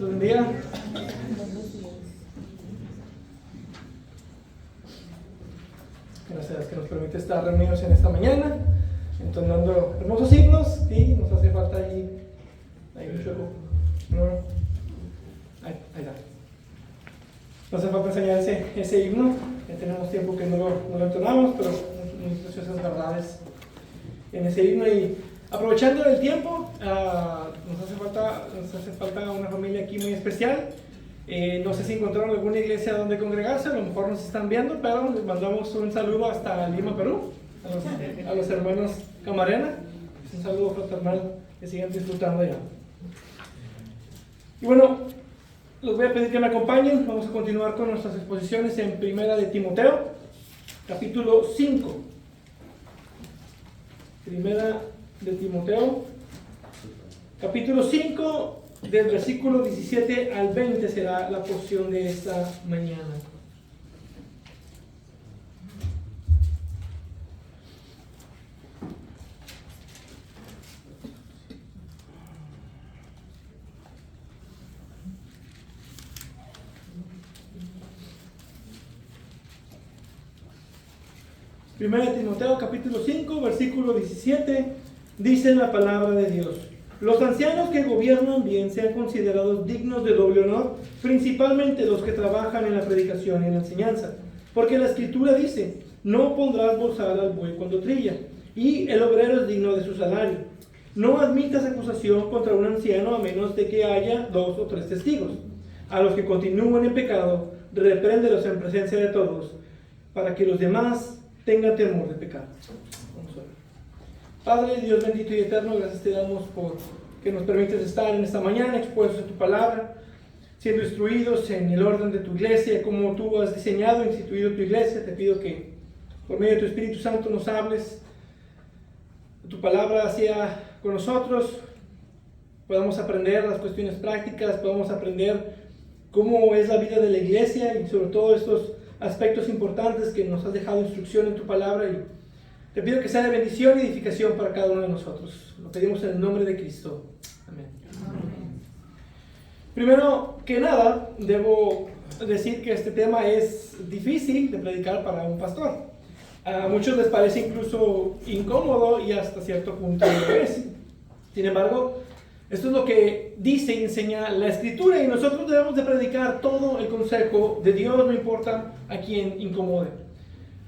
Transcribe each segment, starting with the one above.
los bendiga. Gracias que nos permite estar reunidos en esta mañana, entonando hermosos himnos, y nos hace falta ahí un chueco. No, ahí está. Nos hace falta enseñar ese himno. Ya tenemos tiempo que no lo entonamos, pero muy preciosas verdades en ese himno. Y aprovechando el tiempo, nos hace falta una familia aquí muy especial. No sé si encontraron alguna iglesia donde congregarse, a lo mejor nos están viendo, pero les mandamos un saludo hasta Lima, Perú, a los hermanos Camarena. Un saludo fraternal, que sigan disfrutando ya. Y bueno, les voy a pedir que me acompañen. Vamos a continuar con nuestras exposiciones en Primera de Timoteo, capítulo 5. Primera de Timoteo, capítulo 5, del versículo 17 al 20 será la porción de esta mañana. Primera de Timoteo, capítulo 5, versículo 17, dice la palabra de Dios: los ancianos que gobiernan bien sean considerados dignos de doble honor, principalmente los que trabajan en la predicación y en la enseñanza. Porque la Escritura dice: no pondrás bozal al buey cuando trilla, y el obrero es digno de su salario. No admitas acusación contra un anciano a menos de que haya 2 o 3 testigos. A los que continúan en pecado, repréndelos en presencia de todos, para que los demás tengan temor de pecado. Vamos a ver. Padre, Dios bendito y eterno, gracias te damos por que nos permites estar en esta mañana expuestos a tu palabra, siendo instruidos en el orden de tu iglesia, como tú has diseñado e instituido tu iglesia. Te pido que por medio de tu Espíritu Santo nos hables, tu palabra sea con nosotros, podamos aprender las cuestiones prácticas, podamos aprender cómo es la vida de la iglesia y sobre todo estos aspectos importantes que nos has dejado instrucción en tu palabra. Y te pido que sea de bendición y edificación para cada uno de nosotros. Lo pedimos en el nombre de Cristo. Amén. Amén. Primero que nada, debo decir que este tema es difícil de predicar para un pastor. A muchos les parece incluso incómodo y hasta cierto punto lo es. Sin embargo, esto es lo que dice y enseña la Escritura, y nosotros debemos de predicar todo el consejo de Dios, no importa a quién incomode.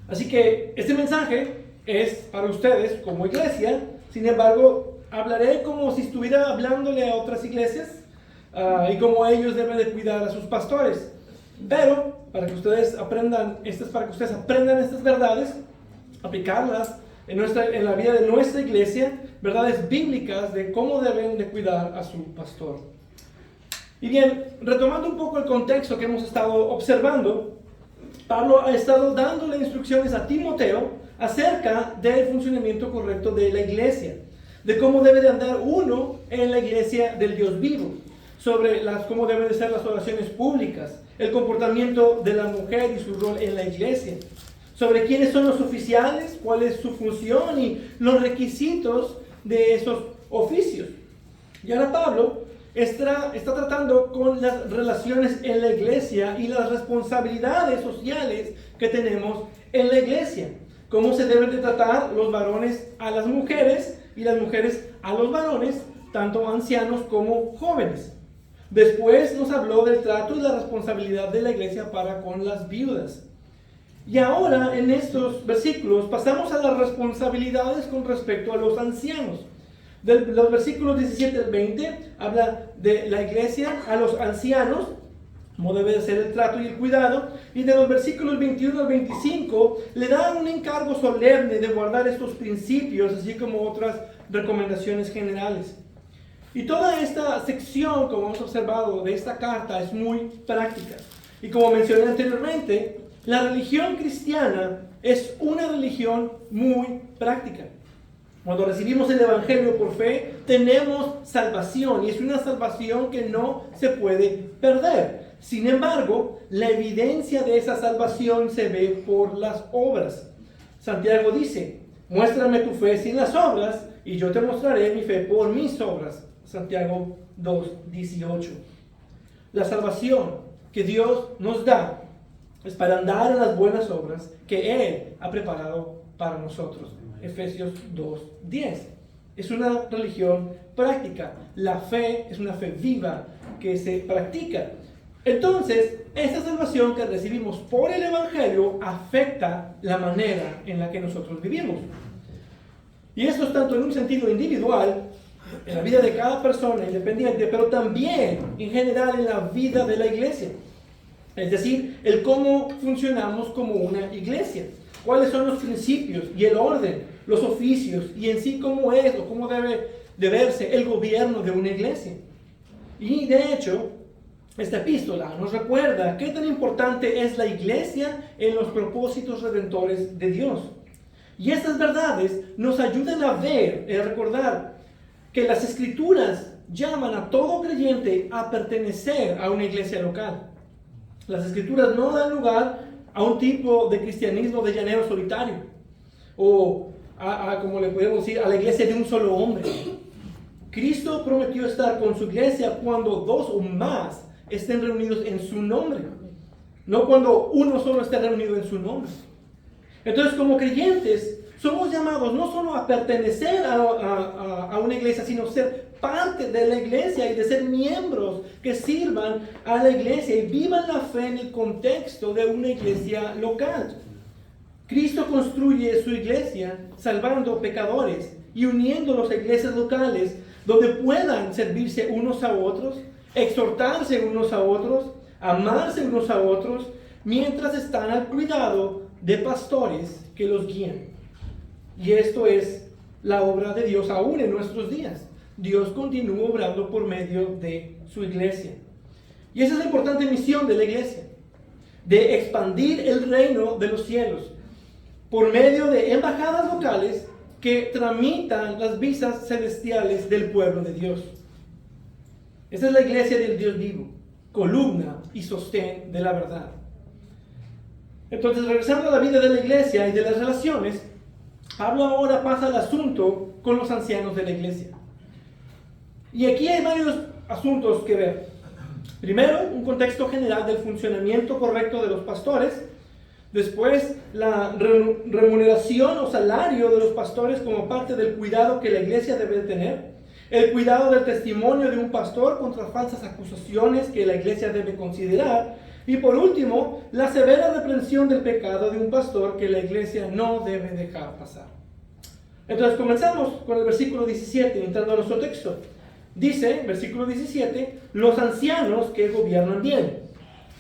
Así que este mensaje es para ustedes como iglesia. Sin embargo, hablaré como si estuviera hablándole a otras iglesias y cómo ellos deben de cuidar a sus pastores. Pero para que ustedes aprendan estas verdades, aplicarlas en la vida de nuestra iglesia, verdades bíblicas de cómo deben de cuidar a su pastor. Y bien, retomando un poco el contexto que hemos estado observando, Pablo ha estado dándole instrucciones a Timoteo acerca del funcionamiento correcto de la iglesia, de cómo debe de andar uno en la iglesia del Dios vivo, sobre cómo deben de ser las oraciones públicas, el comportamiento de la mujer y su rol en la iglesia, sobre quiénes son los oficiales, cuál es su función y los requisitos de esos oficios. Y ahora Pablo está tratando con las relaciones en la iglesia y las responsabilidades sociales que tenemos en la iglesia. Cómo se deben de tratar los varones a las mujeres y las mujeres a los varones, tanto ancianos como jóvenes. Después nos habló del trato y la responsabilidad de la iglesia para con las viudas. Y ahora en estos versículos pasamos a las responsabilidades con respecto a los ancianos. De los versículos 17 al 20 habla de la iglesia a los ancianos, cómo debe de ser el trato y el cuidado. Y de los versículos 21 al 25 le da un encargo solemne de guardar estos principios, así como otras recomendaciones generales. Y toda esta sección, como hemos observado, de esta carta es muy práctica. Y como mencioné anteriormente, la religión cristiana es una religión muy práctica. Cuando recibimos el Evangelio por fe, tenemos salvación, y es una salvación que no se puede perder. Sin embargo, la evidencia de esa salvación se ve por las obras. Santiago dice: muéstrame tu fe sin las obras, y yo te mostraré mi fe por mis obras. Santiago 2:18. La salvación que Dios nos da es para andar en las buenas obras que Él ha preparado para nosotros. Efesios 2:10. Es una religión práctica. La fe es una fe viva que se practica. Entonces, esta salvación que recibimos por el Evangelio afecta la manera en la que nosotros vivimos. Y esto es tanto en un sentido individual, en la vida de cada persona independiente, pero también en general en la vida de la iglesia. Es decir, el cómo funcionamos como una iglesia. Cuáles son los principios y el orden, los oficios y en sí cómo es o cómo debe de verse el gobierno de una iglesia. Y de hecho, esta epístola nos recuerda qué tan importante es la iglesia en los propósitos redentores de Dios. Y estas verdades nos ayudan a ver y a recordar que las Escrituras llaman a todo creyente a pertenecer a una iglesia local. Las Escrituras no dan lugar a un tipo de cristianismo de llanero solitario o como le podemos decir, a la iglesia de un solo hombre. Cristo prometió estar con su iglesia cuando dos o más estén reunidos en su nombre, no cuando uno solo esté reunido en su nombre. Entonces, como creyentes, somos llamados no solo a pertenecer a una iglesia, sino ser parte de la iglesia y de ser miembros que sirvan a la iglesia y vivan la fe en el contexto de una iglesia local. Cristo construye su iglesia salvando pecadores y uniéndolos a iglesias locales donde puedan servirse unos a otros, exhortarse unos a otros, amarse unos a otros, mientras están al cuidado de pastores que los guían. Y esto es la obra de Dios aún en nuestros días. Dios continúa obrando por medio de su iglesia. Y esa es la importante misión de la iglesia, de expandir el reino de los cielos por medio de embajadas locales que tramitan las visas celestiales del pueblo de Dios. Esa es la iglesia del Dios vivo, columna y sostén de la verdad. Entonces, regresando a la vida de la iglesia y de las relaciones, Pablo ahora pasa al asunto con los ancianos de la iglesia. Y aquí hay varios asuntos que ver. Primero, un contexto general del funcionamiento correcto de los pastores. Después, la remuneración o salario de los pastores como parte del cuidado que la iglesia debe tener. El cuidado del testimonio de un pastor contra falsas acusaciones que la iglesia debe considerar. Y por último, la severa reprensión del pecado de un pastor que la iglesia no debe dejar pasar. Entonces comenzamos con el versículo 17, entrando a nuestro texto. Dice, versículo 17, los ancianos que gobiernan bien.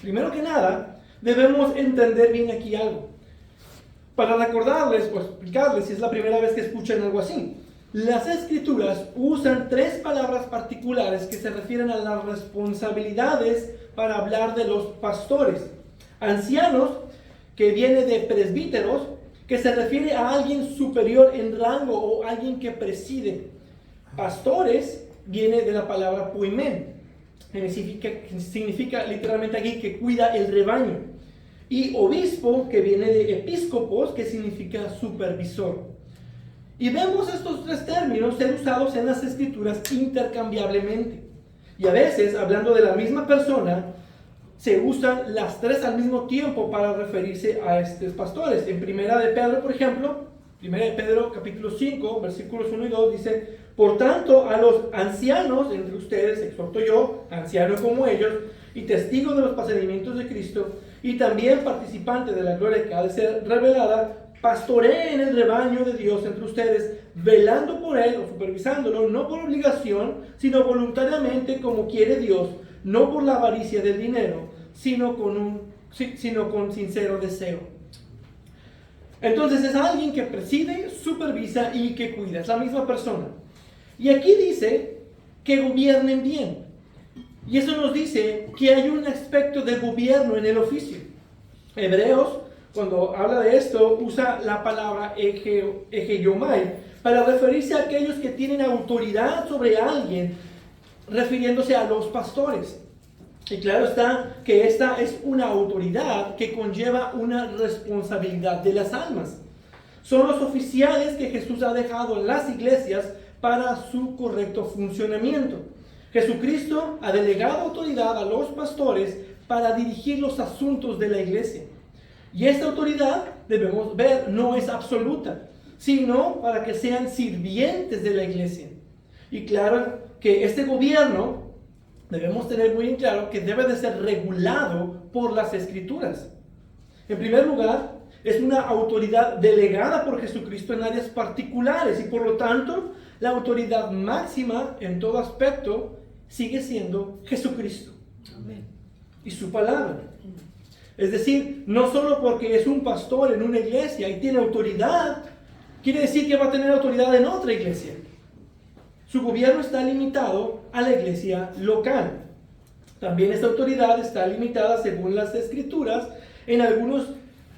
Primero que nada, debemos entender bien aquí algo. Para recordarles o explicarles, si es la primera vez que escuchan algo así, las Escrituras usan tres palabras particulares que se refieren a las responsabilidades para hablar de los pastores. Ancianos, que viene de presbíteros, que se refiere a alguien superior en rango o alguien que preside. Pastores, viene de la palabra poimen, que significa literalmente aquí que cuida el rebaño. Y obispo, que viene de episcopos, que significa supervisor. Y vemos estos tres términos ser usados en las Escrituras intercambiablemente. Y a veces, hablando de la misma persona, se usan las tres al mismo tiempo para referirse a estos pastores. En Primera de Pedro, por ejemplo, Primera de Pedro capítulo 5, versículos 1 y 2, dice: por tanto, a los ancianos entre ustedes, exhorto yo, anciano como ellos, y testigo de los padecimientos de Cristo, y también participante de la gloria que ha de ser revelada, pastoreen el rebaño de Dios entre ustedes, velando por él o supervisándolo, no por obligación, sino voluntariamente como quiere Dios, no por la avaricia del dinero, sino con sincero deseo. Entonces es alguien que preside, supervisa y que cuida, es la misma persona. Y aquí dice que gobiernen bien. Y eso nos dice que hay un aspecto de gobierno en el oficio. Hebreos, cuando habla de esto, usa la palabra egeyomai para referirse a aquellos que tienen autoridad sobre alguien, refiriéndose a los pastores. Y claro está que esta es una autoridad que conlleva una responsabilidad de las almas. Son los oficiales que Jesús ha dejado en las iglesias para su correcto funcionamiento. Jesucristo ha delegado autoridad a los pastores para dirigir los asuntos de la iglesia. Y esta autoridad, debemos ver, no es absoluta, sino para que sean sirvientes de la iglesia. Y claro que este gobierno, debemos tener muy en claro que debe de ser regulado por las Escrituras. En primer lugar, es una autoridad delegada por Jesucristo en áreas particulares y por lo tanto, la autoridad máxima en todo aspecto sigue siendo Jesucristo. Amén. Y su palabra. Es decir, no solo porque es un pastor en una iglesia y tiene autoridad, quiere decir que va a tener autoridad en otra iglesia. Su gobierno está limitado a la iglesia local. También esta autoridad está limitada, según las Escrituras, en algunos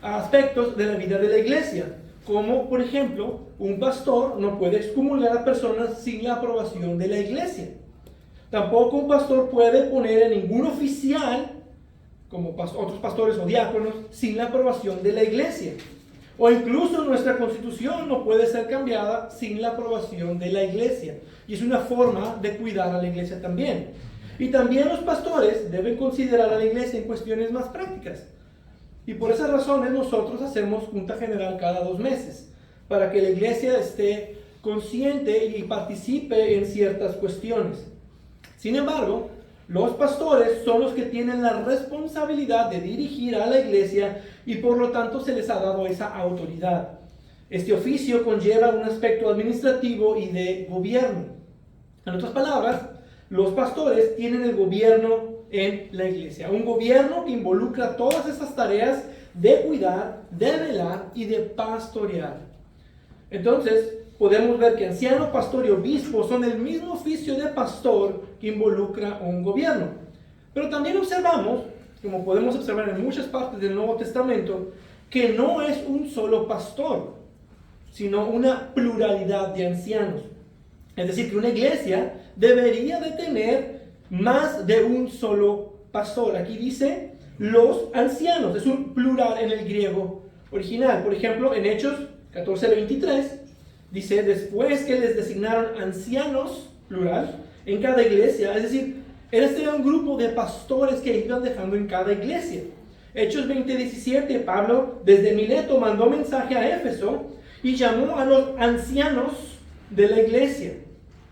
aspectos de la vida de la iglesia, como por ejemplo, un pastor no puede excomulgar a personas sin la aprobación de la iglesia. Tampoco un pastor puede poner a ningún oficial, como otros pastores o diáconos, sin la aprobación de la iglesia. O incluso nuestra constitución no puede ser cambiada sin la aprobación de la iglesia. Y es una forma de cuidar a la iglesia también. Y también los pastores deben considerar a la iglesia en cuestiones más prácticas. Y por esas razones nosotros hacemos junta general cada 2 meses, para que la iglesia esté consciente y participe en ciertas cuestiones. Sin embargo, los pastores son los que tienen la responsabilidad de dirigir a la iglesia y por lo tanto se les ha dado esa autoridad. Este oficio conlleva un aspecto administrativo y de gobierno. En otras palabras, los pastores tienen el gobierno en la iglesia. Un gobierno que involucra todas estas tareas de cuidar, de velar y de pastorear. Entonces, podemos ver que anciano, pastor y obispo son el mismo oficio de pastor que involucra un gobierno. Pero también observamos, como podemos observar en muchas partes del Nuevo Testamento, que no es un solo pastor, sino una pluralidad de ancianos. Es decir, que una iglesia debería de tener más de un solo pastor. Aquí dice los ancianos, es un plural en el griego original. Por ejemplo, en Hechos 14:23 dice, después que les designaron ancianos, plural, en cada iglesia, es decir, este era un grupo de pastores que iban dejando en cada iglesia. Hechos 20:17, Pablo desde Mileto mandó mensaje a Éfeso y llamó a los ancianos de la iglesia,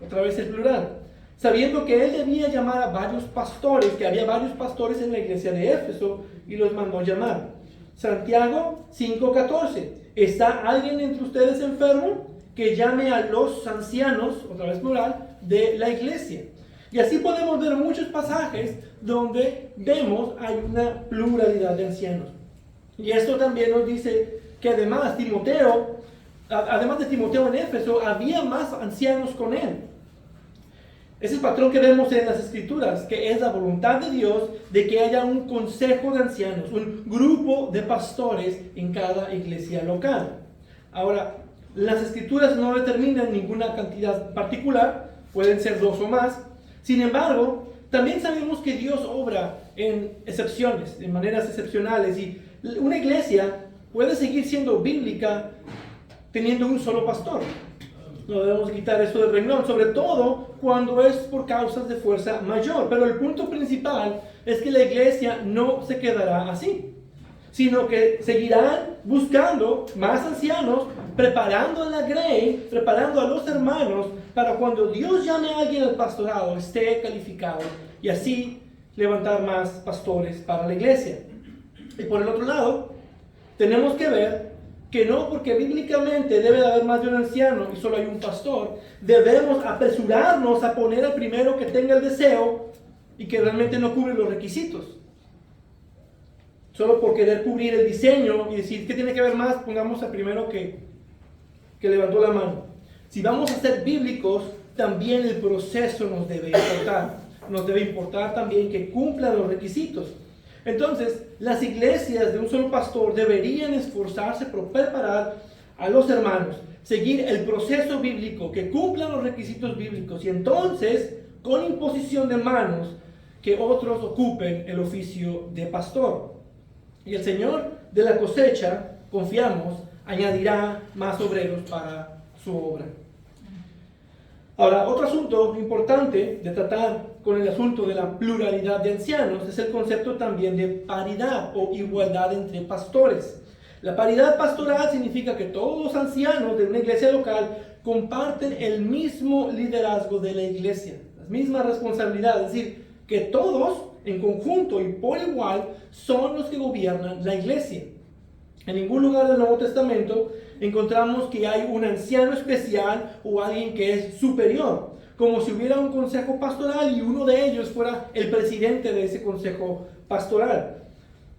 otra vez el plural, sabiendo que él debía llamar a varios pastores, que había varios pastores en la iglesia de Éfeso, y los mandó llamar. Santiago 5:14, ¿está alguien entre ustedes enfermo? Que llame a los ancianos, otra vez plural, de la iglesia. Y así podemos ver muchos pasajes donde vemos hay una pluralidad de ancianos. Y esto también nos dice que además de Timoteo en Éfeso, había más ancianos con él. Es el patrón que vemos en las Escrituras, que es la voluntad de Dios de que haya un consejo de ancianos, un grupo de pastores en cada iglesia local. Ahora, las Escrituras no determinan ninguna cantidad particular, pueden ser 2 o más. Sin embargo, también sabemos que Dios obra en excepciones, de maneras excepcionales, y una iglesia puede seguir siendo bíblica teniendo un solo pastor. No debemos quitar eso del renglón, sobre todo cuando es por causas de fuerza mayor. Pero el punto principal es que la iglesia no se quedará así, sino que seguirán buscando más ancianos, preparando a la grey, preparando a los hermanos, para cuando Dios llame a alguien al pastorado, esté calificado, y así levantar más pastores para la iglesia. Y por el otro lado, tenemos que ver que no porque bíblicamente debe de haber más de un anciano y solo hay un pastor, debemos apresurarnos a poner al primero que tenga el deseo y que realmente no cubre los requisitos. Solo por querer cubrir el diseño y decir que tiene que haber más, pongamos al primero que levantó la mano. Si vamos a ser bíblicos, también el proceso nos debe importar. Nos debe importar también que cumplan los requisitos. Entonces, las iglesias de un solo pastor deberían esforzarse por preparar a los hermanos, seguir el proceso bíblico, que cumplan los requisitos bíblicos, y entonces, con imposición de manos, que otros ocupen el oficio de pastor. Y el Señor de la cosecha, confiamos, añadirá más obreros para su obra. Ahora, otro asunto importante de tratar con el asunto de la pluralidad de ancianos es el concepto también de paridad o igualdad entre pastores. La paridad pastoral significa que todos los ancianos de una iglesia local comparten el mismo liderazgo de la iglesia, las mismas responsabilidades, es decir, que todos en conjunto y por igual son los que gobiernan la iglesia. En ningún lugar del Nuevo Testamento encontramos que hay un anciano especial o alguien que es superior, como si hubiera un consejo pastoral y uno de ellos fuera el presidente de ese consejo pastoral.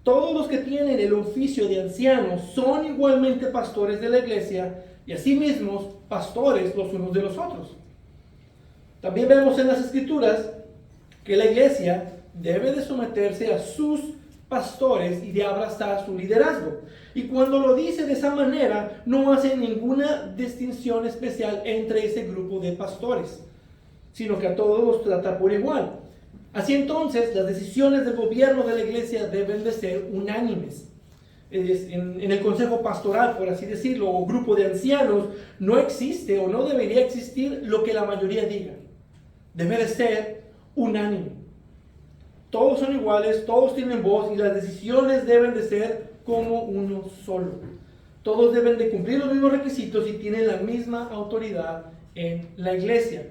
Todos los que tienen el oficio de ancianos son igualmente pastores de la iglesia y asimismo pastores los unos de los otros. También vemos en las Escrituras que la iglesia debe de someterse a sus pastores y de abrazar su liderazgo. Y cuando lo dice de esa manera, no hace ninguna distinción especial entre ese grupo de pastores, sino que a todos los trata por igual. Así entonces, las decisiones del gobierno de la iglesia deben de ser unánimes. En el consejo pastoral, por así decirlo, o grupo de ancianos, no existe o no debería existir lo que la mayoría diga. Debe de ser unánime. Todos son iguales, todos tienen voz y las decisiones deben de ser como uno solo. Todos deben de cumplir los mismos requisitos y tienen la misma autoridad en la iglesia.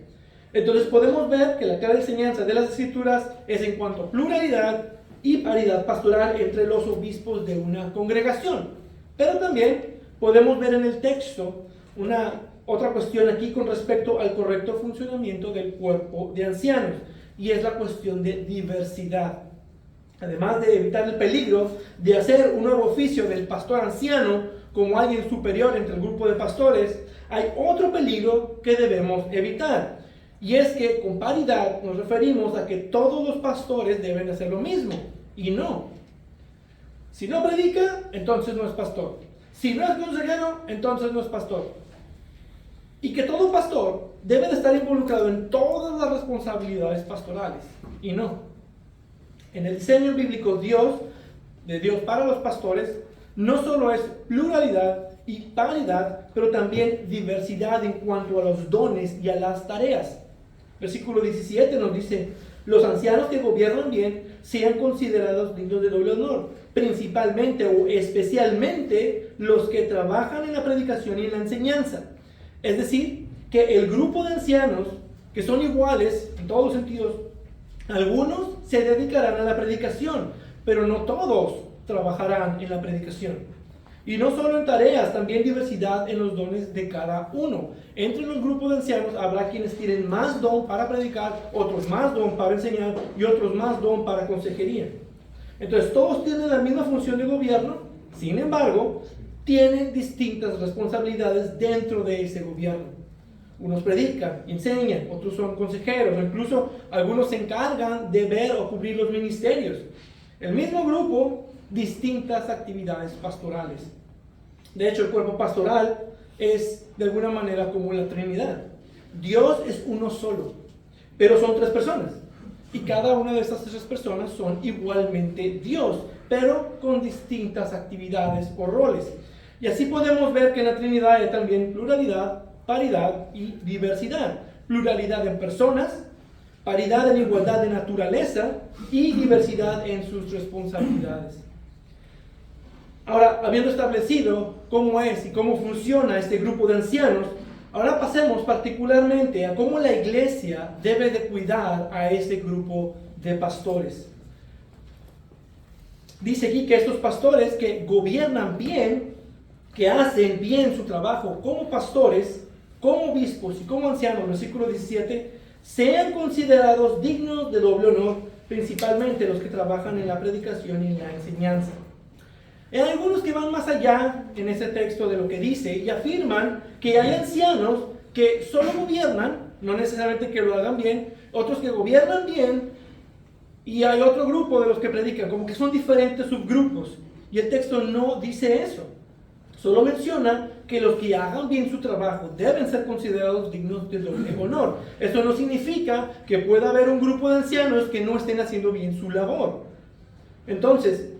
Entonces podemos ver que la clara enseñanza de las Escrituras es en cuanto a pluralidad y paridad pastoral entre los obispos de una congregación. Pero también podemos ver en el texto otra cuestión aquí con respecto al correcto funcionamiento del cuerpo de ancianos, y es la cuestión de diversidad. Además de evitar el peligro de hacer un nuevo oficio del pastor anciano como alguien superior entre el grupo de pastores, hay otro peligro que debemos evitar. Y es que con paridad nos referimos a que todos los pastores deben hacer lo mismo. Y no. Si no predica, entonces no es pastor. Si no es consejero, entonces no es pastor. Y que todo pastor debe de estar involucrado en todas las responsabilidades pastorales. Y no. En el diseño bíblico de Dios para los pastores, no solo es pluralidad y paridad, pero también diversidad en cuanto a los dones y a las tareas. Versículo 17 nos dice: los ancianos que gobiernan bien sean considerados dignos de doble honor, principalmente o especialmente los que trabajan en la predicación y en la enseñanza. Es decir, que el grupo de ancianos, que son iguales en todos los sentidos, algunos se dedicarán a la predicación, pero no todos trabajarán en la predicación. Y no solo en tareas, también diversidad en los dones de cada uno. Entre los grupos de ancianos habrá quienes tienen más don para predicar, otros más don para enseñar y otros más don para consejería. Entonces todos tienen la misma función de gobierno, sin embargo, tienen distintas responsabilidades dentro de ese gobierno. Unos predican, enseñan, otros son consejeros, o incluso algunos se encargan de ver o cubrir los ministerios. El mismo grupo, distintas actividades pastorales. De hecho, el cuerpo pastoral es de alguna manera como la Trinidad. Dios es uno solo, pero son tres personas. Y cada una de estas tres personas son igualmente Dios, pero con distintas actividades o roles. Y así podemos ver que en la Trinidad hay también pluralidad, paridad y diversidad. Pluralidad en personas, paridad en igualdad de naturaleza y diversidad en sus responsabilidades. Ahora, habiendo establecido cómo es y cómo funciona este grupo de ancianos, ahora pasemos particularmente a cómo la iglesia debe de cuidar a este grupo de pastores. Dice aquí que estos pastores que gobiernan bien, que hacen bien su trabajo como pastores, como obispos y como ancianos, versículo 17, sean considerados dignos de doble honor, principalmente los que trabajan en la predicación y en la enseñanza. Hay algunos que van más allá en ese texto de lo que dice y afirman que hay ancianos que solo gobiernan, no necesariamente que lo hagan bien, otros que gobiernan bien y hay otro grupo de los que predican, como que son diferentes subgrupos. Y el texto no dice eso. Solo menciona que los que hagan bien su trabajo deben ser considerados dignos de doble honor. Eso no significa que pueda haber un grupo de ancianos que no estén haciendo bien su labor. Entonces,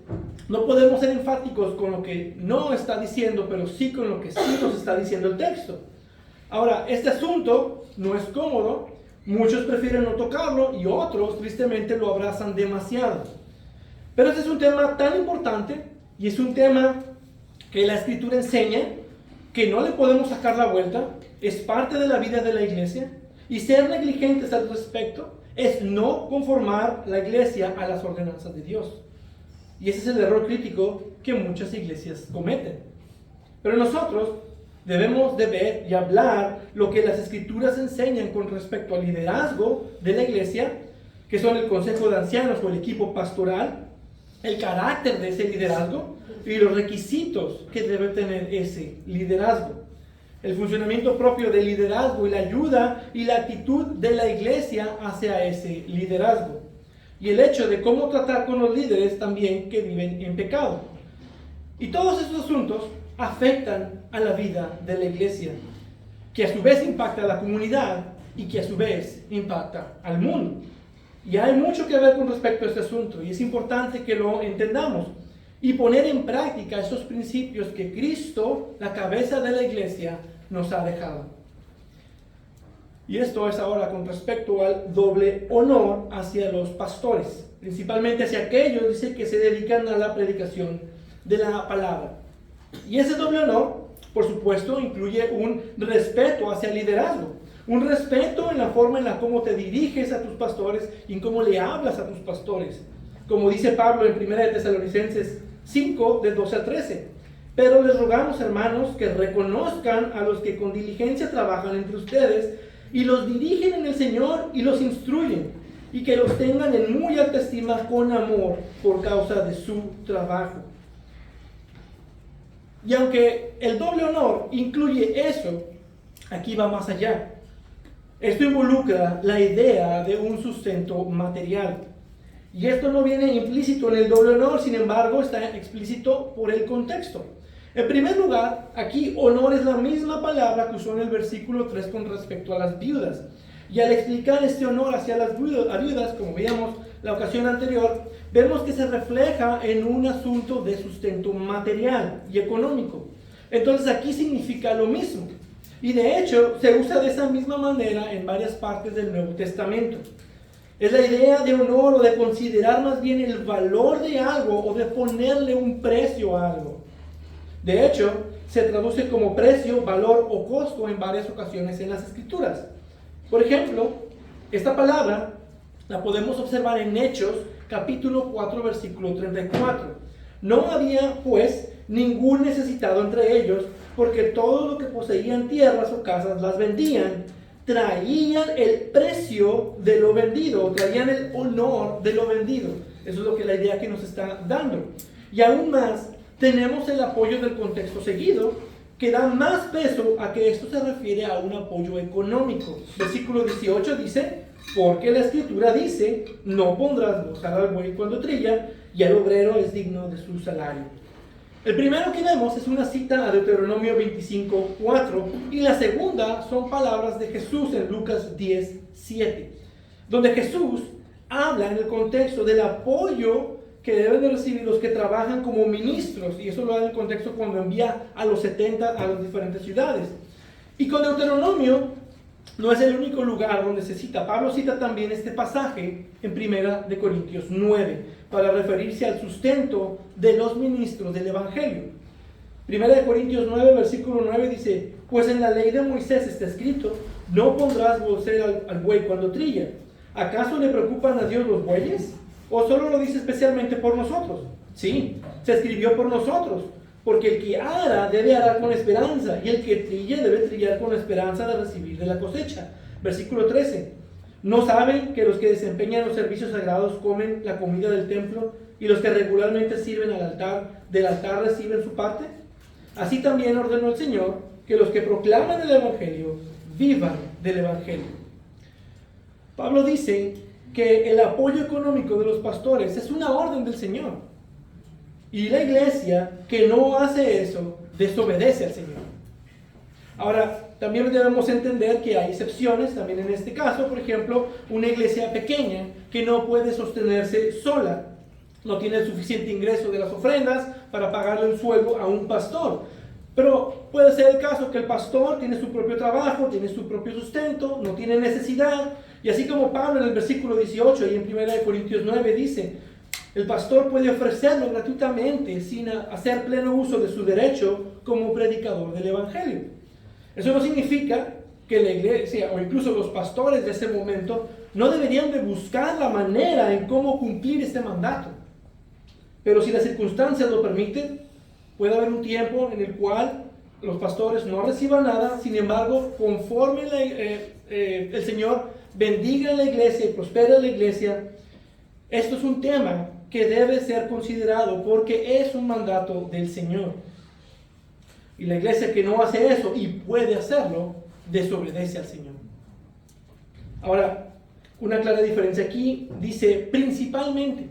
no podemos ser enfáticos con lo que no está diciendo, pero sí con lo que sí nos está diciendo el texto. Ahora, este asunto no es cómodo, Muchos prefieren no tocarlo y otros tristemente lo abrazan demasiado. Pero este es un tema tan importante y es un tema que la Escritura enseña que no le podemos sacar la vuelta, es parte de la vida de la iglesia, y ser negligentes al respecto es no conformar la iglesia a las ordenanzas de Dios. Y ese es el error crítico que muchas iglesias cometen. Pero nosotros debemos de ver y hablar lo que las Escrituras enseñan con respecto al liderazgo de la iglesia, que son el consejo de ancianos o el equipo pastoral, el carácter de ese liderazgo y los requisitos que debe tener ese liderazgo. El funcionamiento propio del liderazgo y la ayuda y la actitud de la iglesia hacia ese liderazgo. Y el hecho de cómo tratar con los líderes también que viven en pecado. Y todos estos asuntos afectan a la vida de la iglesia, que a su vez impacta a la comunidad y que a su vez impacta al mundo. Y hay mucho que ver con respecto a este asunto y es importante que lo entendamos y poner en práctica esos principios que Cristo, la cabeza de la iglesia, nos ha dejado. Y esto es ahora con respecto al doble honor hacia los pastores, principalmente hacia aquellos, dice, que se dedican a la predicación de la palabra. Y ese doble honor, por supuesto, incluye un respeto hacia el liderazgo, un respeto en la forma en la cómo te diriges a tus pastores y en cómo le hablas a tus pastores. Como dice Pablo en 1 Tesalonicenses 5, del 12 al 13. Pero les rogamos, hermanos, que reconozcan a los que con diligencia trabajan entre ustedes y los dirigen en el Señor y los instruyen, y que los tengan en muy alta estima con amor por causa de su trabajo. Y aunque el doble honor incluye eso, aquí va más allá. Esto involucra la idea de un sustento material. Y esto no viene implícito en el doble honor, sin embargo, está explícito por el contexto. En primer lugar, aquí honor es la misma palabra que usó en el versículo 3 con respecto a las viudas. Y al explicar este honor hacia las viudas, como veíamos la ocasión anterior, vemos que se refleja en un asunto de sustento material y económico. Entonces aquí significa lo mismo. Y de hecho, se usa de esa misma manera en varias partes del Nuevo Testamento. Es la idea de honor o de considerar más bien el valor de algo o de ponerle un precio a algo. De hecho, se traduce como precio, valor o costo en varias ocasiones en las Escrituras. Por ejemplo, esta palabra la podemos observar en Hechos, capítulo 4, versículo 34. No había, pues, ningún necesitado entre ellos, porque todo lo que poseían tierras o casas las vendían, traían el precio de lo vendido, traían el honor de lo vendido. Eso es lo que la idea que nos está dando. Y aún más, tenemos el apoyo del contexto seguido, que da más peso a que esto se refiere a un apoyo económico. Versículo 18 dice, porque la Escritura dice, no pondrás bozal al buey cuando trilla, y el obrero es digno de su salario. El primero que vemos es una cita a Deuteronomio 25:4, y la segunda son palabras de Jesús en Lucas 10:7, donde Jesús habla en el contexto del apoyo que deben de recibir los que trabajan como ministros, y eso lo da en el contexto cuando envía a los 70 a las diferentes ciudades. Y con Deuteronomio no es el único lugar donde se cita. Pablo cita también este pasaje en 1 Corintios 9 para referirse al sustento de los ministros del Evangelio. 1 Corintios 9, versículo 9 dice, pues en la ley de Moisés está escrito, no pondrás bozal al buey cuando trilla. ¿Acaso le preocupan a Dios los bueyes? ¿O solo lo dice especialmente por nosotros? Sí, se escribió por nosotros, porque el que ara debe arar con esperanza, y el que trille debe trillar con esperanza de recibir de la cosecha. Versículo 13. ¿No saben que los que desempeñan los servicios sagrados comen la comida del templo, y los que regularmente sirven del altar reciben su parte? Así también ordenó el Señor que los que proclaman el Evangelio vivan del Evangelio. Pablo dice que el apoyo económico de los pastores es una orden del Señor. Y la iglesia que no hace eso, desobedece al Señor. Ahora, también debemos entender que hay excepciones, también en este caso, por ejemplo, una iglesia pequeña que no puede sostenerse sola. No tiene el suficiente ingreso de las ofrendas para pagarle un sueldo a un pastor. Pero puede ser el caso que el pastor tiene su propio trabajo, tiene su propio sustento, no tiene necesidad. Y así como Pablo en el versículo 18 y en 1 Corintios 9 dice, el pastor puede ofrecerlo gratuitamente sin hacer pleno uso de su derecho como predicador del evangelio. Eso no significa que la iglesia o incluso los pastores de ese momento no deberían de buscar la manera en cómo cumplir este mandato. Pero si las circunstancias lo permiten, puede haber un tiempo en el cual los pastores no reciban nada. Sin embargo, conforme el Señor bendiga a la iglesia y prospera a la iglesia, esto es un tema que debe ser considerado porque es un mandato del Señor. Y la iglesia que no hace eso y puede hacerlo, desobedece al Señor. Ahora, una clara diferencia aquí dice principalmente.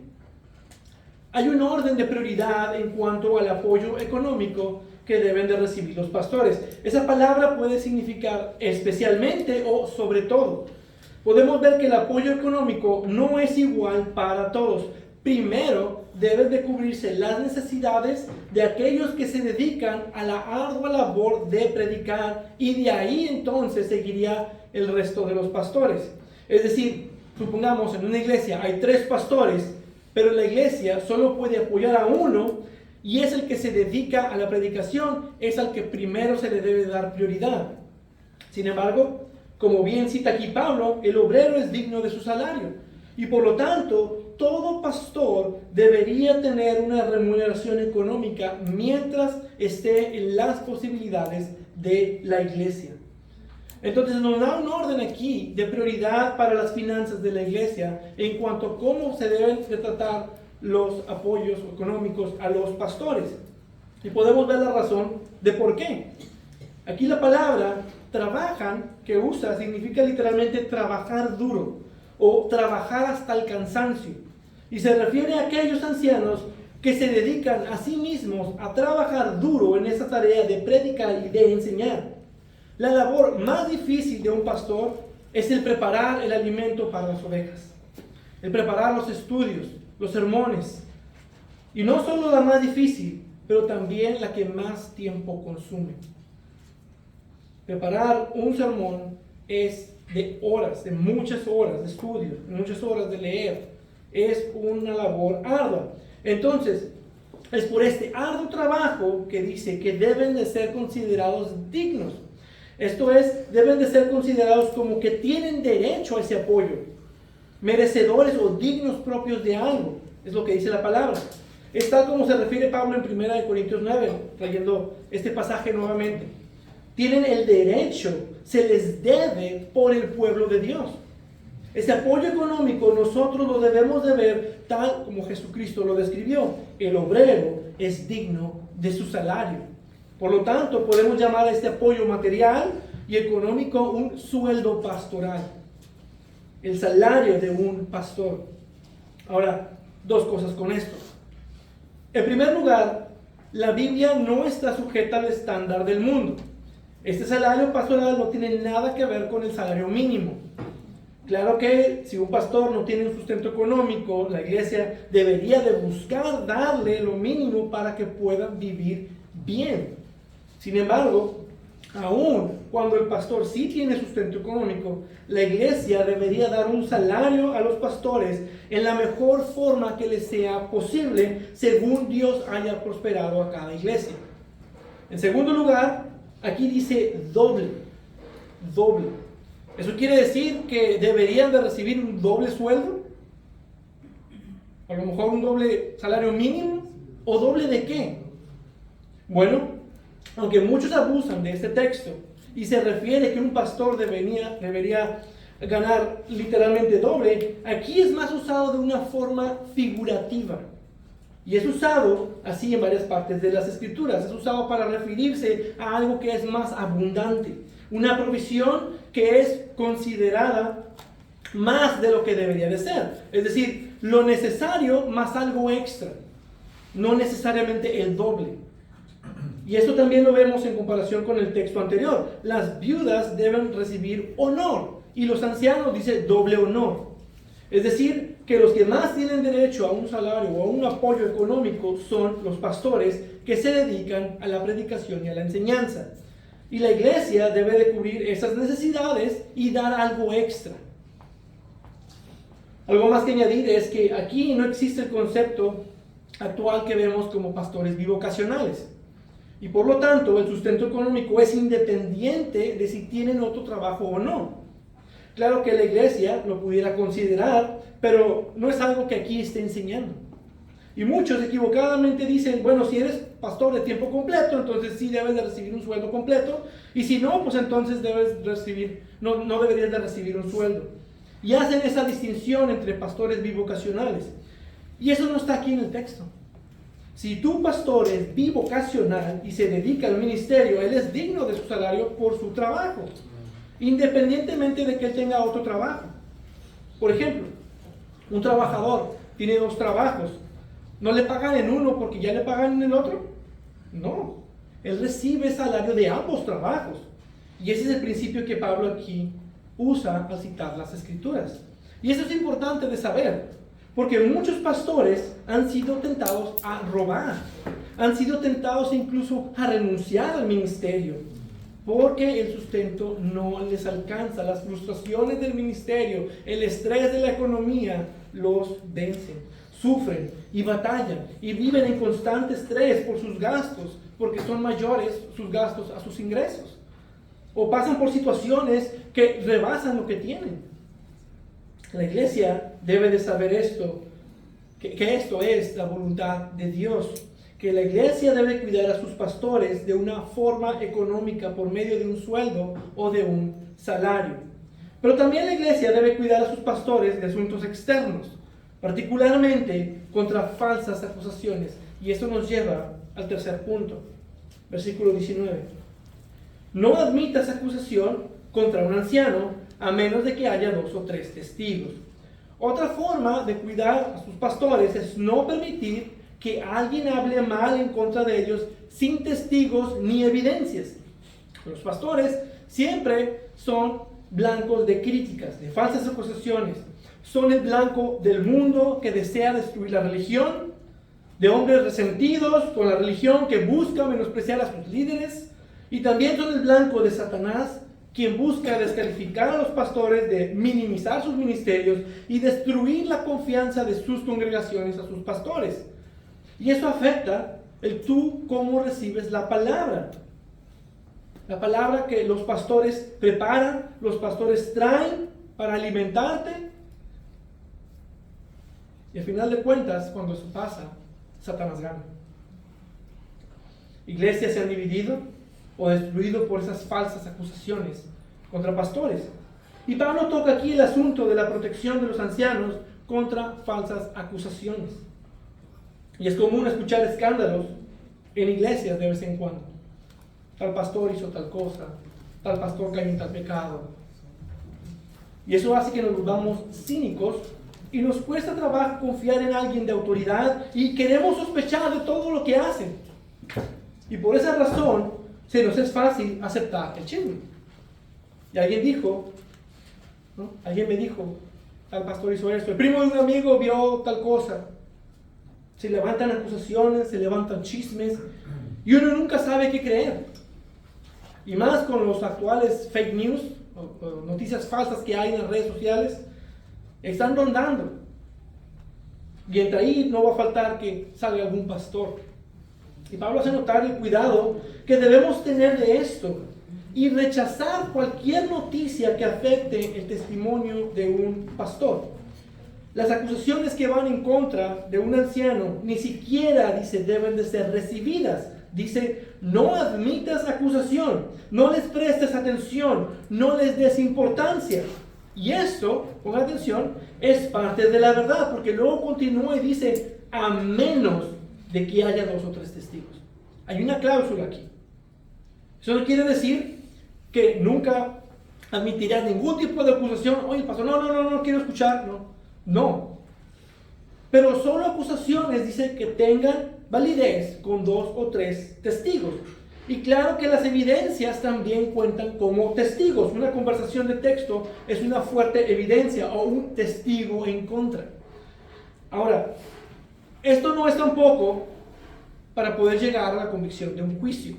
Hay un orden de prioridad en cuanto al apoyo económico que deben de recibir los pastores. Esa palabra puede significar especialmente o sobre todo. Podemos ver que el apoyo económico no es igual para todos. Primero, deben de cubrirse las necesidades de aquellos que se dedican a la ardua labor de predicar, y de ahí entonces seguiría el resto de los pastores. Es decir, supongamos en una iglesia hay 3 pastores, pero la iglesia solo puede apoyar a uno, y es el que se dedica a la predicación, es al que primero se le debe dar prioridad. Sin embargo, como bien cita aquí Pablo, el obrero es digno de su salario, y por lo tanto, todo pastor debería tener una remuneración económica mientras esté en las posibilidades de la iglesia. Entonces nos da un orden aquí de prioridad para las finanzas de la iglesia en cuanto a cómo se deben de tratar los apoyos económicos a los pastores. Y podemos ver la razón de por qué. Aquí la palabra trabajan que usa significa literalmente trabajar duro o trabajar hasta el cansancio. Y se refiere a aquellos ancianos que se dedican a sí mismos a trabajar duro en esa tarea de predicar y de enseñar. La labor más difícil de un pastor es el preparar el alimento para las ovejas, el preparar los estudios, los sermones. Y no solo la más difícil, pero también la que más tiempo consume. Preparar un sermón es de horas, de muchas horas de estudio, de muchas horas de leer. Es una labor ardua. Entonces, es por este arduo trabajo que dice que deben de ser considerados dignos. Esto es, deben de ser considerados como que tienen derecho a ese apoyo, merecedores o dignos propios de algo. Es lo que dice la palabra. Es tal como se refiere Pablo en 1 Corintios 9, trayendo este pasaje nuevamente. Tienen el derecho, se les debe por el pueblo de Dios. Ese apoyo económico nosotros lo debemos de ver tal como Jesucristo lo describió. El obrero es digno de su salario. Por lo tanto, podemos llamar a este apoyo material y económico un sueldo pastoral. El salario de un pastor. Ahora, 2 cosas con esto. En primer lugar, la Biblia no está sujeta al estándar del mundo. Este salario pastoral no tiene nada que ver con el salario mínimo. Claro que si un pastor no tiene un sustento económico, la iglesia debería de buscar darle lo mínimo para que pueda vivir bien. Sin embargo, aun cuando el pastor sí tiene sustento económico, la iglesia debería dar un salario a los pastores en la mejor forma que les sea posible, según Dios haya prosperado a cada iglesia. En segundo lugar, aquí dice doble. ¿Eso quiere decir que deberían de recibir un doble sueldo? A lo mejor un doble salario mínimo. ¿O doble de qué? Bueno, aunque muchos abusan de este texto y se refiere que un pastor debería ganar literalmente doble, aquí es más usado de una forma figurativa. Y es usado así en varias partes de las Escrituras. Es usado para referirse a algo que es más abundante. Una provisión que es considerada más de lo que debería de ser. Es decir, lo necesario más algo extra. No necesariamente el doble. Y esto también lo vemos en comparación con el texto anterior. Las viudas deben recibir honor. Y los ancianos dice doble honor. Es decir, que los que más tienen derecho a un salario o a un apoyo económico son los pastores que se dedican a la predicación y a la enseñanza. Y la iglesia debe de cubrir esas necesidades y dar algo extra. Algo más que añadir es que aquí no existe el concepto actual que vemos como pastores bivocacionales. Y por lo tanto, el sustento económico es independiente de si tienen otro trabajo o no. Claro que la iglesia lo pudiera considerar, pero no es algo que aquí esté enseñando. Y muchos equivocadamente dicen, bueno, si eres pastor de tiempo completo, entonces sí debes de recibir un sueldo completo, y si no, pues entonces no deberías de recibir un sueldo. Y hacen esa distinción entre pastores bivocacionales. Y eso no está aquí en el texto. Si tu pastor es bivocacional y se dedica al ministerio, él es digno de su salario por su trabajo, independientemente de que él tenga otro trabajo. Por ejemplo, un trabajador tiene dos trabajos. ¿No le pagan en uno porque ya le pagan en el otro? No. Él recibe salario de ambos trabajos. Y ese es el principio que Pablo aquí usa al citar las Escrituras. Y eso es importante de saber, porque muchos pastores han sido tentados a robar, han sido tentados incluso a renunciar al ministerio, porque el sustento no les alcanza. Las frustraciones del ministerio, el estrés de la economía los vencen, sufren y batallan y viven en constante estrés por sus gastos, porque son mayores sus gastos a sus ingresos, o pasan por situaciones que rebasan lo que tienen. La iglesia debe de saber esto, que esto es la voluntad de Dios, que la iglesia debe cuidar a sus pastores de una forma económica por medio de un sueldo o de un salario. Pero también la iglesia debe cuidar a sus pastores de asuntos externos, particularmente contra falsas acusaciones. Y esto nos lleva al tercer punto, versículo 19. No admitas acusación contra un anciano a menos de que haya 2 o 3 testigos. Otra forma de cuidar a sus pastores es no permitir que alguien hable mal en contra de ellos sin testigos ni evidencias. Los pastores siempre son blancos de críticas, de falsas acusaciones. Son el blanco del mundo que desea destruir la religión, de hombres resentidos con la religión que busca menospreciar a sus líderes, y también son el blanco de Satanás, quien busca descalificar a los pastores, de minimizar sus ministerios y destruir la confianza de sus congregaciones a sus pastores. Y eso afecta el tú cómo recibes la palabra. La palabra que los pastores preparan, los pastores traen para alimentarte. Y al final de cuentas, cuando eso pasa, Satanás gana. Iglesias se han dividido o destruido por esas falsas acusaciones contra pastores. Y Pablo toca aquí el asunto de la protección de los ancianos contra falsas acusaciones. Y es común escuchar escándalos en iglesias de vez en cuando. Tal pastor hizo tal cosa, tal pastor cayó en tal pecado. Y eso hace que nos volvamos cínicos y nos cuesta trabajo confiar en alguien de autoridad y queremos sospechar de todo lo que hacen. Y por esa razón se nos es fácil aceptar el chisme. Y alguien me dijo, tal pastor hizo esto, el primo de un amigo vio tal cosa. Se levantan acusaciones, se levantan chismes, y uno nunca sabe qué creer. Y más con los actuales fake news, o noticias falsas que hay en las redes sociales, están rondando. Y entre ahí no va a faltar que salga algún pastor. Y Pablo hace notar el cuidado que debemos tener de esto y rechazar cualquier noticia que afecte el testimonio de un pastor. Las acusaciones que van en contra de un anciano ni siquiera, dice, deben de ser recibidas. Dice, no admitas acusación, no les prestes atención, no les des importancia. Y esto, con atención, es parte de la verdad, porque luego continúa y dice, a menos de que haya 2 o 3 testigos. Hay una cláusula aquí. Eso no quiere decir que nunca admitirás ningún tipo de acusación. Oye, pastor, no quiero escuchar. No. Pero solo acusaciones, dice, que tengan validez con 2 o 3 testigos. Y claro que las evidencias también cuentan como testigos. Una conversación de texto es una fuerte evidencia o un testigo en contra. Ahora, esto no es tampoco para poder llegar a la convicción de un juicio,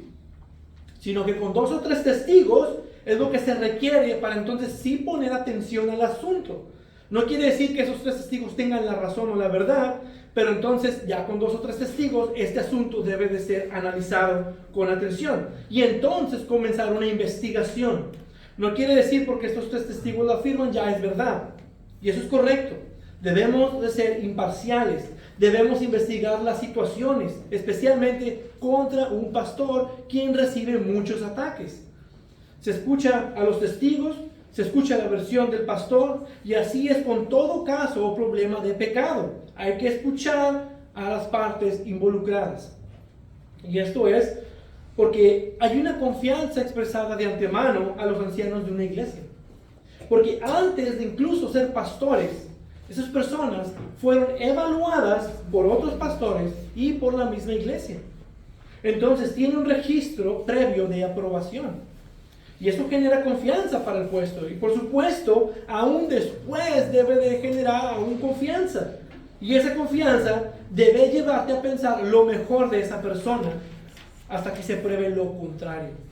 sino que con 2 o 3 testigos es lo que se requiere para entonces sí poner atención al asunto. No quiere decir que esos 3 testigos tengan la razón o la verdad, pero entonces ya con 2 o 3 testigos este asunto debe de ser analizado con atención y entonces comenzar una investigación. No quiere decir porque estos 3 testigos lo afirman ya es verdad, y eso es correcto. Debemos de ser imparciales, debemos investigar las situaciones, especialmente contra un pastor quien recibe muchos ataques. Se escucha a los testigos, se escucha la versión del pastor, y así es con todo caso o problema de pecado. Hay que escuchar a las partes involucradas. Y esto es porque hay una confianza expresada de antemano a los ancianos de una iglesia. Porque antes de incluso ser pastores, esas personas fueron evaluadas por otros pastores y por la misma iglesia. Entonces tiene un registro previo de aprobación. Y esto genera confianza para el puesto. Y por supuesto, aún después debe de generar aún confianza. Y esa confianza debe llevarte a pensar lo mejor de esa persona hasta que se pruebe lo contrario.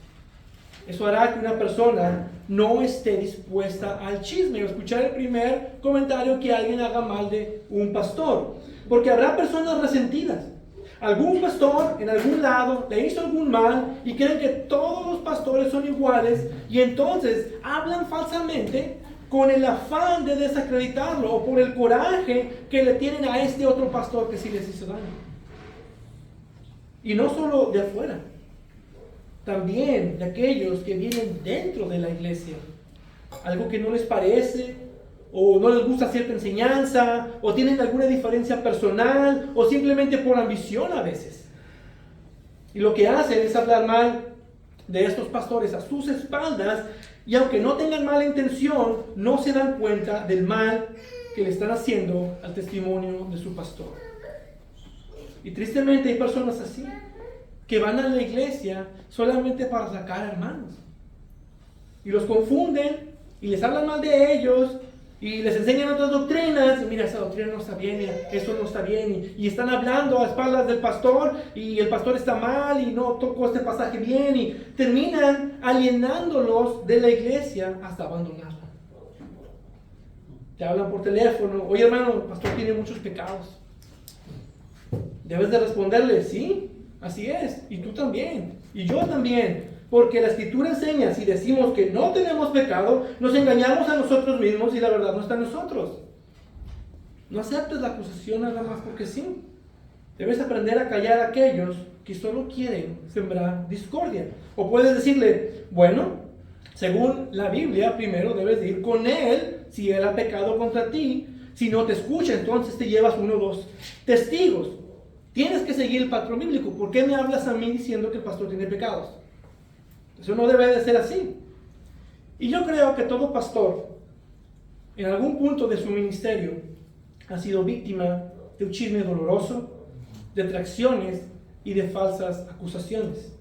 Eso hará que una persona no esté dispuesta al chisme o escuchar el primer comentario que alguien haga mal de un pastor. Porque habrá personas resentidas. Algún pastor en algún lado le hizo algún mal y creen que todos los pastores son iguales y entonces hablan falsamente con el afán de desacreditarlo o por el coraje que le tienen a este otro pastor que sí les hizo daño. Y no solo de afuera, también de aquellos que vienen dentro de la iglesia. Algo que no les parece, o no les gusta cierta enseñanza, o tienen alguna diferencia personal, o simplemente por ambición a veces. Y lo que hacen es hablar mal de estos pastores a sus espaldas, y aunque no tengan mala intención, no se dan cuenta del mal que le están haciendo al testimonio de su pastor. Y tristemente hay personas así, que van a la iglesia solamente para sacar hermanos. Y los confunden, y les hablan mal de ellos, y les enseñan otras doctrinas, y mira, esa doctrina no está bien, mira, eso no está bien, y están hablando a espaldas del pastor, y el pastor está mal, y no tocó este pasaje bien, y terminan alienándolos de la iglesia hasta abandonarla. Te hablan por teléfono, oye hermano, el pastor tiene muchos pecados. Debes de responderle, sí, así es, y tú también, y yo también. Porque la Escritura enseña, si decimos que no tenemos pecado, nos engañamos a nosotros mismos y la verdad no está en nosotros. No aceptes la acusación nada más porque sí. Debes aprender a callar a aquellos que solo quieren sembrar discordia. O puedes decirle, bueno, según la Biblia, primero debes de ir con él si él ha pecado contra ti. Si no te escucha, entonces te llevas 1 o 2 testigos. Tienes que seguir el patrón bíblico. ¿Por qué me hablas a mí diciendo que el pastor tiene pecados? Eso no debe de ser así. Y yo creo que todo pastor, en algún punto de su ministerio, ha sido víctima de un chisme doloroso, de traiciones y de falsas acusaciones,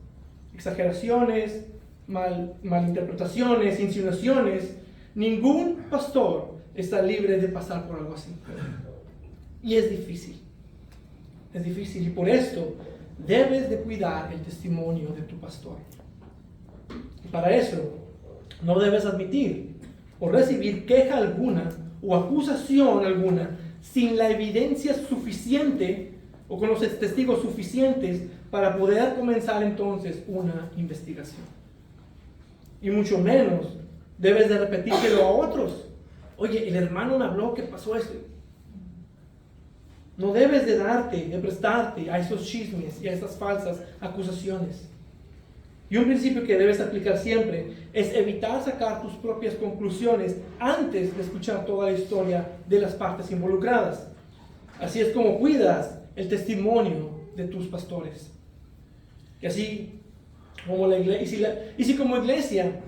exageraciones, malinterpretaciones, insinuaciones. Ningún pastor está libre de pasar por algo así. Y es difícil. Es difícil y por esto debes de cuidar el testimonio de tu pastor. Para eso, no debes admitir o recibir queja alguna o acusación alguna sin la evidencia suficiente o con los testigos suficientes para poder comenzar entonces una investigación. Y mucho menos debes de repetírselo a otros. Oye, el hermano me habló que pasó esto. No debes de prestarte a esos chismes y a esas falsas acusaciones. Y un principio que debes aplicar siempre es evitar sacar tus propias conclusiones antes de escuchar toda la historia de las partes involucradas. Así es como cuidas el testimonio de tus pastores. Y así como la iglesia, y si como iglesia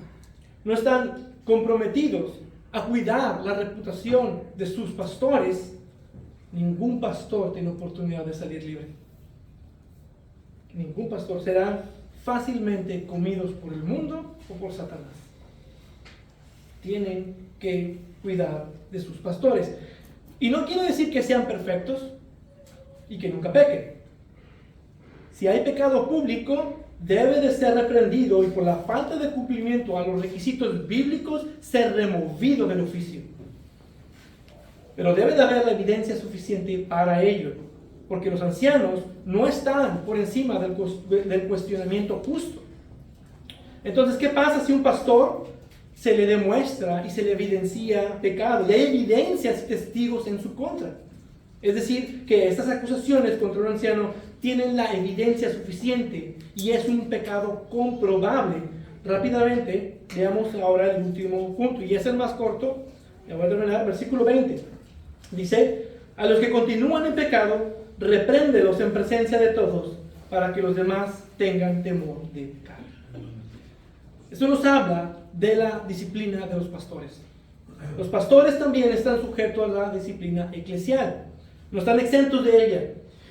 no están comprometidos a cuidar la reputación de sus pastores, ningún pastor tiene oportunidad de salir libre. Ningún pastor será fácilmente comidos por el mundo o por Satanás. Tienen que cuidar de sus pastores. Y no quiere decir que sean perfectos y que nunca pequen. Si hay pecado público, debe de ser reprendido y por la falta de cumplimiento a los requisitos bíblicos, ser removido del oficio. Pero debe de haber la evidencia suficiente para ello, porque los ancianos no están por encima del cuestionamiento justo. Entonces, ¿qué pasa si un pastor se le demuestra y se le evidencia pecado? Y hay evidencias y testigos en su contra. Es decir, que estas acusaciones contra un anciano tienen la evidencia suficiente y es un pecado comprobable. Rápidamente, veamos ahora el último punto, y es el más corto. Ya voy a terminar, versículo 20. Dice, a los que continúan en pecado, repréndelos en presencia de todos, para que los demás tengan temor de pecar. Esto nos habla de la disciplina de los pastores. Los pastores también están sujetos a la disciplina eclesial. No están exentos de ella.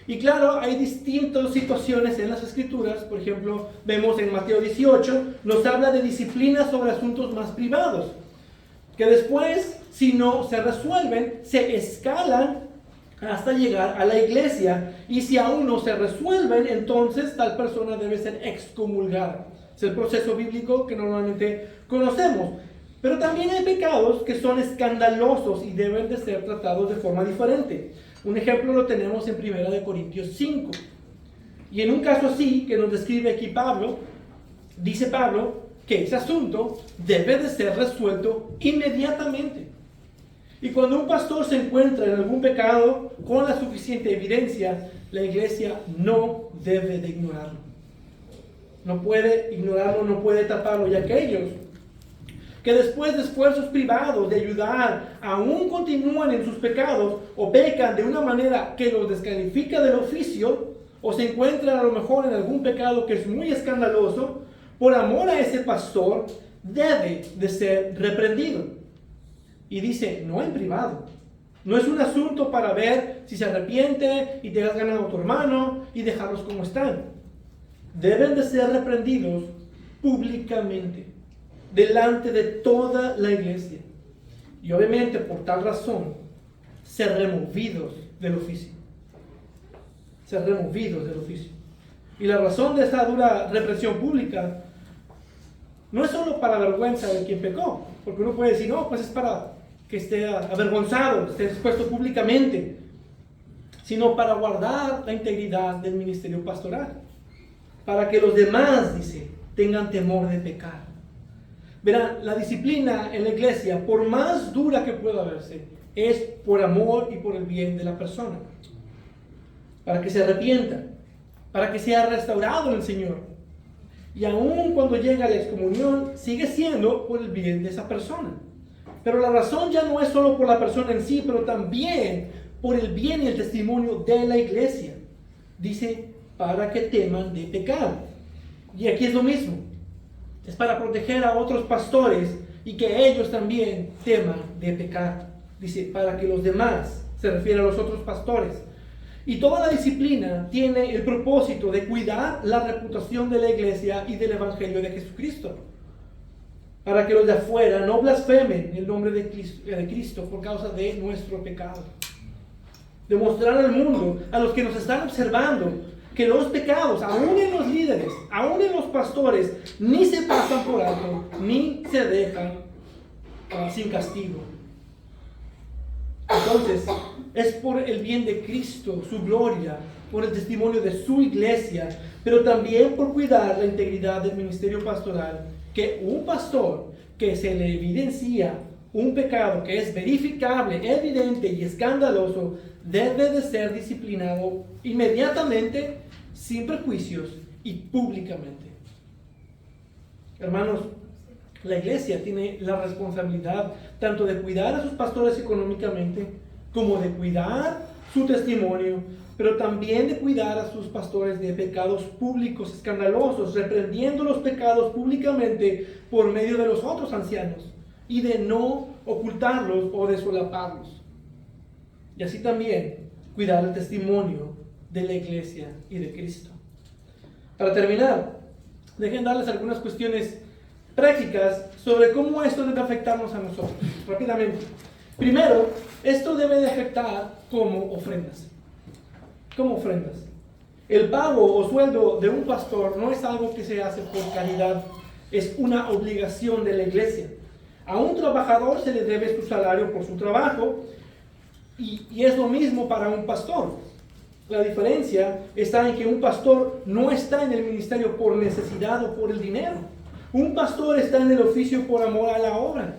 Y claro, hay distintas situaciones en las Escrituras. Por ejemplo, vemos en Mateo 18, nos habla de disciplina sobre asuntos más privados, que después, si no se resuelven, se escalan hasta llegar a la iglesia. Y si aún no se resuelven, entonces tal persona debe ser excomulgada. Es el proceso bíblico que normalmente conocemos. Pero también hay pecados que son escandalosos y deben de ser tratados de forma diferente. Un ejemplo lo tenemos en 1 Corintios 5. Y en un caso así, que nos describe aquí Pablo, dice Pablo que ese asunto debe de ser resuelto inmediatamente. Y cuando un pastor se encuentra en algún pecado con la suficiente evidencia, la iglesia no debe de ignorarlo. No puede ignorarlo, no puede taparlo. Y aquellos que después de esfuerzos privados de ayudar, aún continúan en sus pecados o pecan de una manera que los descalifica del oficio, o se encuentran a lo mejor en algún pecado que es muy escandaloso, por amor a ese pastor, debe de ser reprendido. Y dice, no en privado. No es un asunto para ver si se arrepiente y te has ganado a tu hermano y dejarlos como están. Deben de ser reprendidos públicamente, delante de toda la iglesia. Y obviamente por tal razón, ser removidos del oficio. Ser removidos del oficio. Y la razón de esta dura represión pública no es solo para vergüenza de quien pecó, porque uno puede decir, no, pues es para que esté avergonzado, esté expuesto públicamente, sino para guardar la integridad del ministerio pastoral, para que los demás, dice, tengan temor de pecar. Verán, la disciplina en la iglesia, por más dura que pueda verse, es por amor y por el bien de la persona, para que se arrepienta, para que sea restaurado en el Señor. Y aun cuando llega la excomunión, sigue siendo por el bien de esa persona. Pero la razón ya no es solo por la persona en sí, pero también por el bien y el testimonio de la iglesia. Dice, para que teman de pecar. Y aquí es lo mismo. Es para proteger a otros pastores y que ellos también teman de pecar. Dice, para que los demás, se refiere a los otros pastores. Y toda la disciplina tiene el propósito de cuidar la reputación de la iglesia y del evangelio de Jesucristo. Para que los de afuera no blasfemen el nombre de Cristo por causa de nuestro pecado. Demostrar al mundo, a los que nos están observando, que los pecados, aún en los líderes, aún en los pastores, ni se pasan por alto, ni se dejan sin castigo. Entonces, es por el bien de Cristo, su gloria, por el testimonio de su iglesia, pero también por cuidar la integridad del ministerio pastoral, que un pastor que se le evidencia un pecado que es verificable, evidente y escandaloso, debe de ser disciplinado inmediatamente, sin prejuicios y públicamente. Hermanos, la iglesia tiene la responsabilidad tanto de cuidar a sus pastores económicamente, como de cuidar su testimonio, pero también de cuidar a sus pastores de pecados públicos escandalosos, reprendiendo los pecados públicamente por medio de los otros ancianos, y de no ocultarlos o de solaparlos. Y así también cuidar el testimonio de la iglesia y de Cristo. Para terminar, dejen darles algunas cuestiones prácticas sobre cómo esto debe afectarnos a nosotros. Rápidamente. Primero, Esto debe de afectar como ofrendas. Como ofrendas. El pago o sueldo de un pastor no es algo que se hace por caridad, es una obligación de la iglesia. A un trabajador se le debe su salario por su trabajo y es lo mismo para un pastor. La diferencia está en que un pastor no está en el ministerio por necesidad o por el dinero. Un pastor está en el oficio por amor a la obra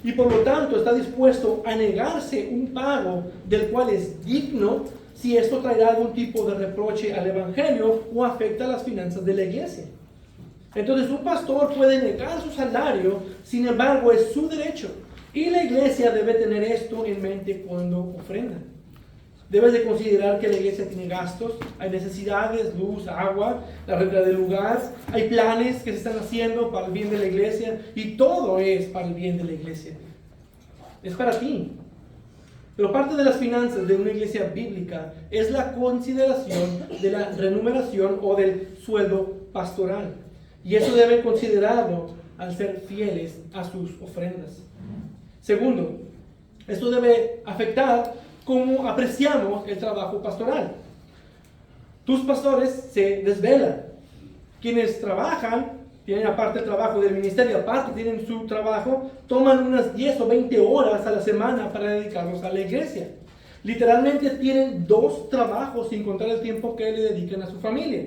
y por lo tanto está dispuesto a negarse un pago del cual es digno si esto traerá algún tipo de reproche al evangelio o afecta las finanzas de la iglesia. Entonces un pastor puede negar su salario, sin embargo es su derecho. Y la iglesia debe tener esto en mente cuando ofrenda. Debes de considerar que la iglesia tiene gastos, hay necesidades, luz, agua, la renta del lugar, hay planes que se están haciendo para el bien de la iglesia y todo es para el bien de la iglesia. Es para ti. Pero parte de las finanzas de una iglesia bíblica es la consideración de la remuneración o del sueldo pastoral. Y eso deben considerarlo al ser fieles a sus ofrendas. Segundo, esto debe afectar cómo apreciamos el trabajo pastoral. Tus pastores se desvelan. Quienes trabajan, tienen aparte el trabajo del ministerio, aparte tienen su trabajo, toman unas 10 o 20 horas a la semana para dedicarlos a la iglesia. Literalmente tienen 2 trabajos sin contar el tiempo que le dedican a su familia.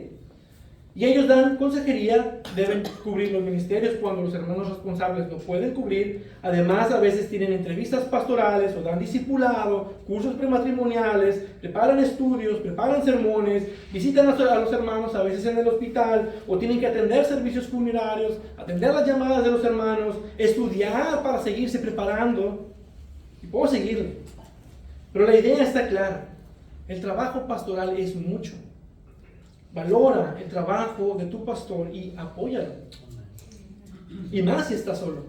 Y ellos dan consejería, deben cubrir los ministerios cuando los hermanos responsables no pueden cubrir. Además, a veces tienen entrevistas pastorales o dan discipulado, cursos prematrimoniales, preparan estudios, preparan sermones, visitan a los hermanos a veces en el hospital o tienen que atender servicios funerarios, atender las llamadas de los hermanos, estudiar para seguirse preparando. Y puedo seguirle. Pero la idea está clara. El trabajo pastoral es mucho. Valora el trabajo de tu pastor y apóyalo. Y más si está solo.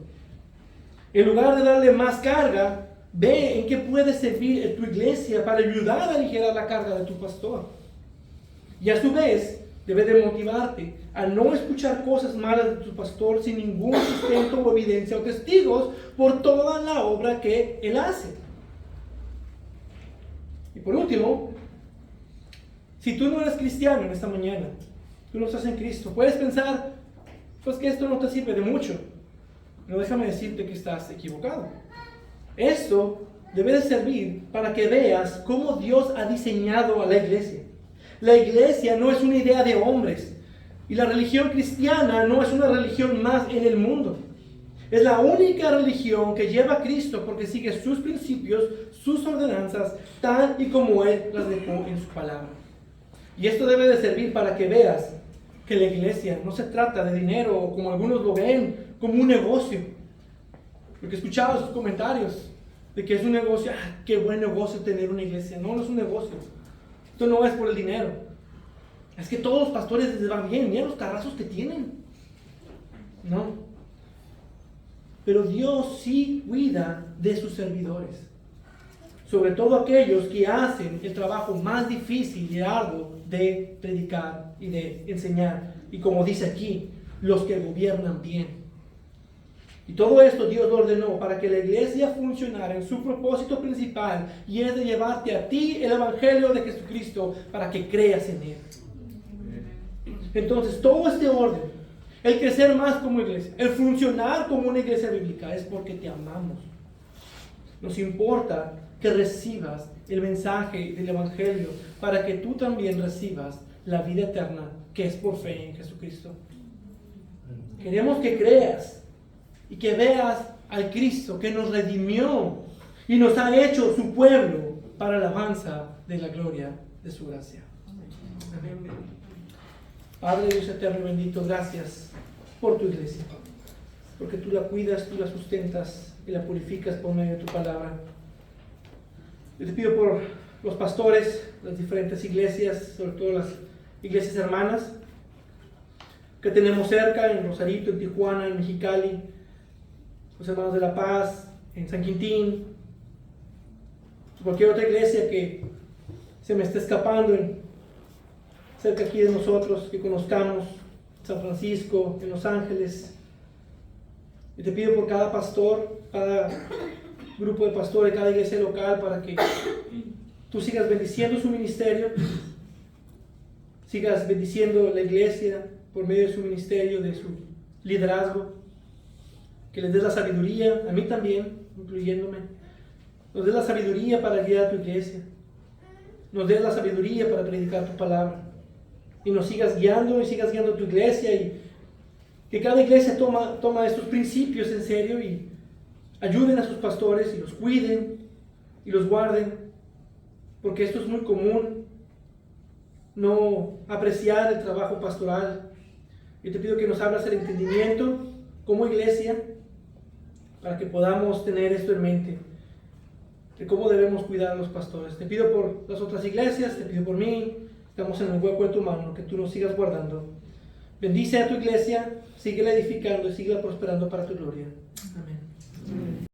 En lugar de darle más carga, ve en qué puede servir en tu iglesia para ayudar a aligerar la carga de tu pastor. Y a su vez, debe de motivarte a no escuchar cosas malas de tu pastor sin ningún sustento o evidencia o testigos por toda la obra que él hace. Y por último, si tú no eres cristiano en esta mañana, tú no estás en Cristo, puedes pensar, pues que esto no te sirve de mucho. Pero déjame decirte que estás equivocado. Esto debe de servir para que veas cómo Dios ha diseñado a la iglesia. La iglesia no es una idea de hombres. Y la religión cristiana no es una religión más en el mundo. Es la única religión que lleva a Cristo porque sigue sus principios, sus ordenanzas, tal y como Él las dejó en su palabra. Y esto debe de servir para que veas que la iglesia no se trata de dinero o como algunos lo ven, como un negocio. Porque escuchaba sus comentarios de que es un negocio, qué buen negocio tener una iglesia. No, no es un negocio. Esto no es por el dinero. Es que todos los pastores les va bien, mira los carrazos que tienen. No. Pero Dios sí cuida de sus servidores. Sobre todo aquellos que hacen el trabajo más difícil y arduo de predicar y de enseñar. Y como dice aquí, los que gobiernan bien. Y todo esto Dios lo ordenó para que la iglesia funcionara en su propósito principal, y es de llevarte a ti el evangelio de Jesucristo para que creas en Él. Entonces, todo este orden, el crecer más como iglesia, el funcionar como una iglesia bíblica, es porque te amamos. Nos importa que recibas el mensaje del evangelio para que tú también recibas la vida eterna que es por fe en Jesucristo. Queremos que creas y que veas al Cristo que nos redimió y nos ha hecho su pueblo para la alabanza de la gloria de su gracia. Amén. Padre Dios eterno y bendito, gracias por tu iglesia, porque tú la cuidas, tú la sustentas y la purificas por medio de tu palabra. Yo te pido por los pastores, las diferentes iglesias, sobre todo las iglesias hermanas que tenemos cerca, en Rosarito, en Tijuana, en Mexicali, los hermanos de La Paz, en San Quintín, cualquier otra iglesia que se me esté escapando cerca aquí de nosotros, que conozcamos, San Francisco, en Los Ángeles. Y te pido por cada pastor, cada grupo de pastores, cada iglesia local, para que tú sigas bendiciendo su ministerio, sigas bendiciendo la iglesia por medio de su ministerio, de su liderazgo, que les des la sabiduría, a mí también, incluyéndome, nos des la sabiduría para guiar a tu iglesia, nos des la sabiduría para predicar tu palabra, y nos sigas guiando a tu iglesia, y que cada iglesia toma estos principios en serio y ayuden a sus pastores y los cuiden y los guarden, porque esto es muy común, no apreciar el trabajo pastoral. Yo te pido que nos abras el entendimiento como iglesia para que podamos tener esto en mente, de cómo debemos cuidar a los pastores. Te pido por las otras iglesias, te pido por mí, estamos en el hueco de tu mano, que tú nos sigas guardando. Bendice a tu iglesia, síguela edificando y síguela prosperando para tu gloria. Amén.